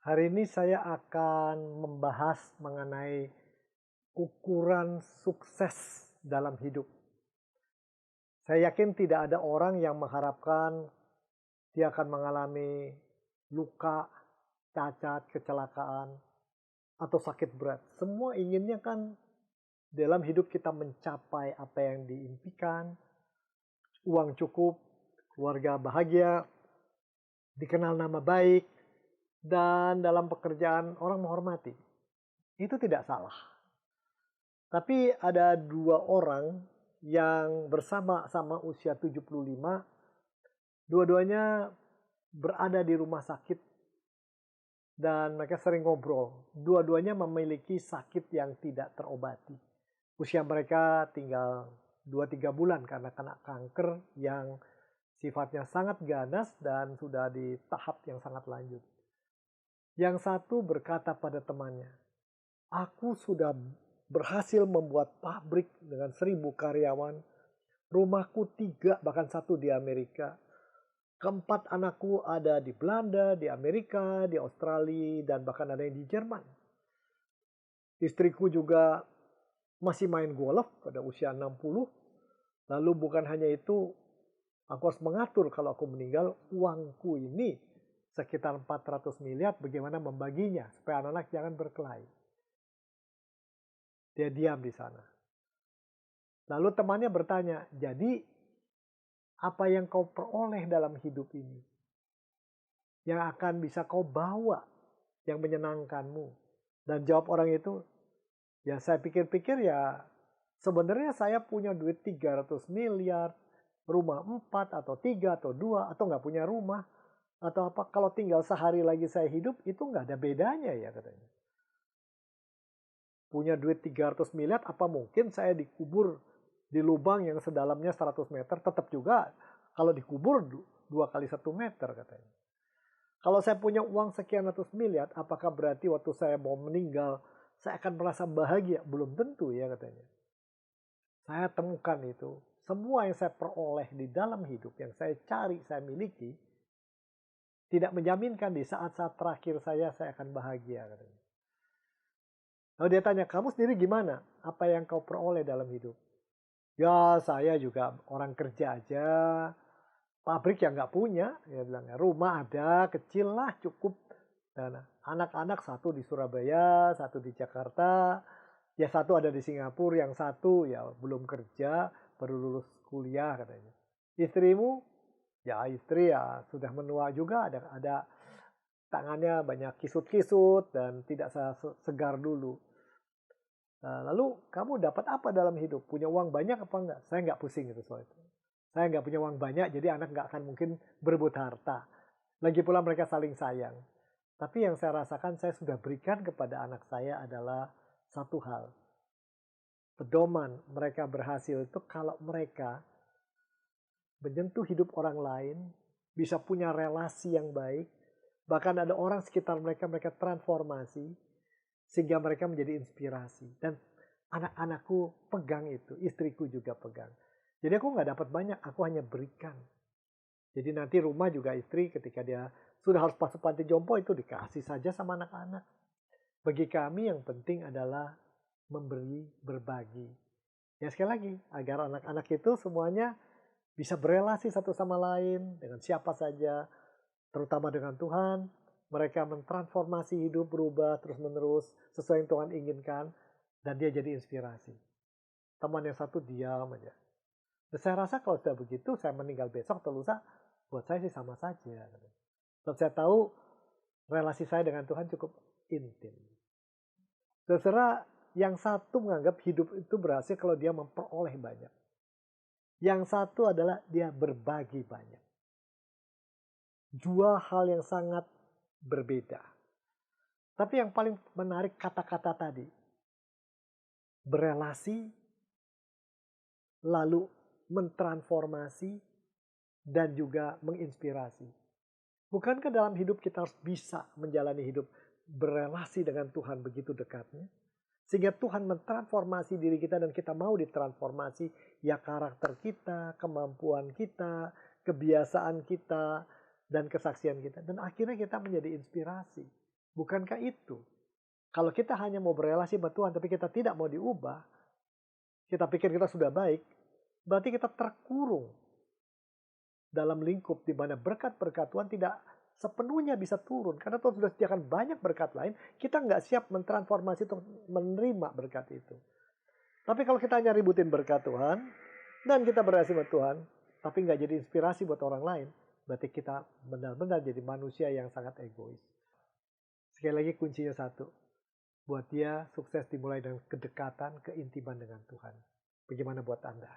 Hari ini saya akan membahas mengenai ukuran sukses dalam hidup. Saya yakin tidak ada orang yang mengharapkan dia akan mengalami luka, cacat, kecelakaan, atau sakit berat. Semua inginnya kan dalam hidup kita mencapai apa yang diimpikan, uang cukup, keluarga bahagia, dikenal nama baik, dan dalam pekerjaan orang menghormati. Itu tidak salah. Tapi ada dua orang yang bersama-sama usia 75, dua-duanya berada di rumah sakit dan mereka sering ngobrol. Dua-duanya memiliki sakit yang tidak terobati. Usia mereka tinggal 2-3 bulan karena kena kanker yang sifatnya sangat ganas dan sudah di tahap yang sangat lanjut. Yang satu berkata pada temannya, "Aku sudah berhasil membuat pabrik dengan 1.000 karyawan. Rumahku 3 bahkan 1 di Amerika. Keempat anakku ada di Belanda, di Amerika, di Australia, dan bahkan ada yang di Jerman. Istriku juga masih main golf pada usia 60. Lalu bukan hanya itu, aku harus mengatur kalau aku meninggal, uangku ini sekitar 400 miliar bagaimana membaginya supaya anak-anak jangan berkelahi." Dia diam di sana. Lalu temannya bertanya, "Jadi apa yang kau peroleh dalam hidup ini? Yang akan bisa kau bawa yang menyenangkanmu?" Dan jawab orang itu, "Ya saya pikir-pikir ya sebenarnya saya punya duit 300 miliar, rumah 4 atau 3 atau 2 atau nggak punya rumah. Atau apa kalau tinggal sehari lagi saya hidup itu nggak ada bedanya ya," katanya. "Punya duit 300 miliar apa mungkin saya dikubur di lubang yang sedalamnya 100 meter, tetap juga kalau dikubur 2 kali 1 meter," katanya. "Kalau saya punya uang sekian ratus miliar, apakah berarti waktu saya mau meninggal, saya akan merasa bahagia? Belum tentu ya," katanya. "Saya temukan itu, semua yang saya peroleh di dalam hidup, yang saya cari, saya miliki, tidak menjaminkan di saat-saat terakhir saya akan bahagia," katanya. Lalu dia tanya, "Kamu sendiri gimana? Apa yang kau peroleh dalam hidup?" "Ya saya juga orang kerja aja, pabrik yang nggak punya," dia bilang. "Rumah ada, kecil lah cukup. Dan anak-anak 1 di Surabaya, 1 di Jakarta, ya 1 ada di Singapura, yang 1 ya belum kerja, baru lulus kuliah," katanya. "Istrimu?" "Ya istri ya sudah menua juga, ada tangannya banyak kisut-kisut dan tidak segar dulu." "Lalu kamu dapat apa dalam hidup? Punya uang banyak apa enggak?" "Saya nggak pusing itu soal itu. Saya nggak punya uang banyak, jadi anak nggak akan mungkin berebut harta. Lagi pula mereka saling sayang. Tapi yang saya rasakan saya sudah berikan kepada anak saya adalah satu hal. Pedoman mereka berhasil itu kalau mereka menyentuh hidup orang lain, bisa punya relasi yang baik, bahkan ada orang sekitar mereka, mereka transformasi, sehingga mereka menjadi inspirasi. Dan anak-anakku pegang itu, istriku juga pegang. Jadi aku nggak dapat banyak, aku hanya berikan. Jadi nanti rumah juga istri ketika dia sudah harus masuk panti jompo itu dikasih saja sama anak-anak. Bagi kami yang penting adalah memberi, berbagi. Ya sekali lagi, agar anak-anak itu semuanya bisa berelasi satu sama lain dengan siapa saja, terutama dengan Tuhan. Mereka mentransformasi hidup, berubah terus-menerus sesuai yang Tuhan inginkan, dan dia jadi inspirasi. Teman yang satu diam aja. Dan saya rasa kalau sudah begitu, saya meninggal besok atau lusa, buat saya sih sama saja. Dan saya tahu relasi saya dengan Tuhan cukup intim. Saudara, yang satu menganggap hidup itu berhasil kalau dia memperoleh banyak. Yang satu adalah dia berbagi banyak. Dua hal yang sangat berbeda. Tapi yang paling menarik kata-kata tadi. Berelasi, lalu mentransformasi, dan juga menginspirasi. Bukankah dalam hidup kita harus bisa menjalani hidup berelasi dengan Tuhan begitu dekatnya? Sehingga Tuhan mentransformasi diri kita dan kita mau ditransformasi, ya karakter kita, kemampuan kita, kebiasaan kita, dan kesaksian kita. Dan akhirnya kita menjadi inspirasi. Bukankah itu? Kalau kita hanya mau berelasi sama Tuhan tapi kita tidak mau diubah, kita pikir kita sudah baik, berarti kita terkurung dalam lingkup di mana berkat-berkat Tuhan tidak sepenuhnya bisa turun. Karena Tuhan sudah sediakan banyak berkat lain, kita nggak siap mentransformasi untuk menerima berkat itu. Tapi kalau kita hanya ributin berkat Tuhan, dan kita berhasil sama Tuhan, tapi nggak jadi inspirasi buat orang lain, berarti kita benar-benar jadi manusia yang sangat egois. Sekali lagi kuncinya satu, buat dia sukses dimulai dengan kedekatan, keintiman dengan Tuhan. Bagaimana buat Anda?